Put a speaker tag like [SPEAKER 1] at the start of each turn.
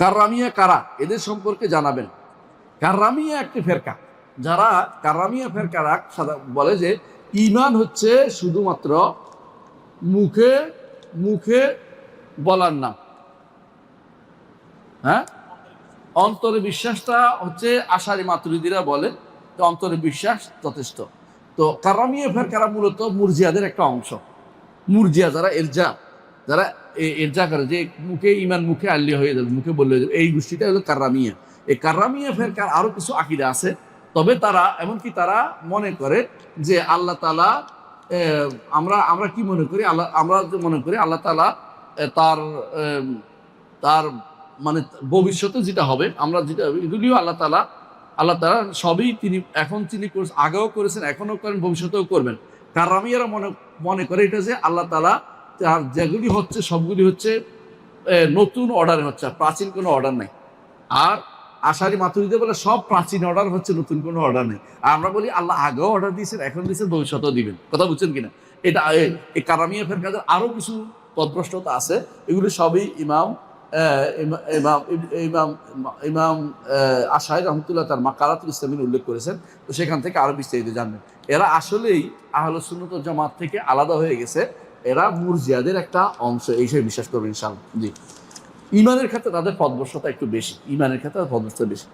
[SPEAKER 1] কাররামিয়া কারা, এদের সম্পর্কে জানাবেন। কাররামিয়া একটি ফেরকা, যারা কাররামিয়া ফেরকারা বলে যে ঈমান হচ্ছে শুধুমাত্র মুখে মুখে বলার নাম, হ্যাঁ, অন্তরে বিশ্বাসটা হচ্ছে আশারি মাতুরিদিরা বলে তো অন্তরে বিশ্বাস যথেষ্ট। তো কাররামিয়া ফেরকারা মূলত মুরজিয়াদের একটা অংশ। মুরজিয়া যারা যারা এরজা করে যে মুখে ঈমান মুখে আল্লি হয়ে যাবে, মুখে বললে হয়ে যাবে, এই গোষ্ঠীটা হলো কাররামিয়া। এই কাররামিয়া ফেরকার আরো কিছু আকীদা আছে, তবে তারা এমনকি তারা মনে করে যে আল্লাহ তাআলা, আমরা কি মনে করি, আমরা মনে করি আল্লাহ তাআলা তার তার মানে ভবিষ্যতে যেটা হবে, আমরা যেটা এগুলিও আল্লাহ তাআলা সবই তিনি আগেও করেছেন, এখনো করেন, ভবিষ্যতেও করবেন। কাররামিয়ারা মনে করে এটা যে আল্লাহ তাআলা যেগুলি হচ্ছে সবগুলি হচ্ছে নতুন অর্ডারে হচ্ছে, প্রাচীন কোনো অর্ডার নেই। আর আশারি মাতুরিদে বলে সব প্রাচীন অর্ডার হচ্ছে, নতুন কোনো অর্ডার নেই। আর আমরা বলি আল্লাহ আগেও অর্ডার দিয়েছেন, এখন দিয়েছেন, ভবিষ্যতেও দিবেন। কথা বুঝছেন কিনা? এটা এই কাররামিয়া ফেরকাদের আরো কিছু পদভ্রষ্টতা আছে, এগুলি সবই ইমাম আশারি রহমতুল্লাহ তার মাকারাতুল ইসলামিন উল্লেখ করেছেন। তো সেখান থেকে আরো বিস্তারিত জানবেন। এরা আসলেই আহলুস সুন্নাত ওয়াল জামাত থেকে আলাদা হয়ে গেছে, এরা মুরজিয়াদের একটা অংশ, এই হিসেবে বিশ্বাস করবেন ইনশাআল্লাহ। জি, ইমানের ক্ষেত্রে তাদের পদভ্রষ্টতা একটু বেশি, ইমানের ক্ষেত্রে পদভ্রষ্টতা বেশি।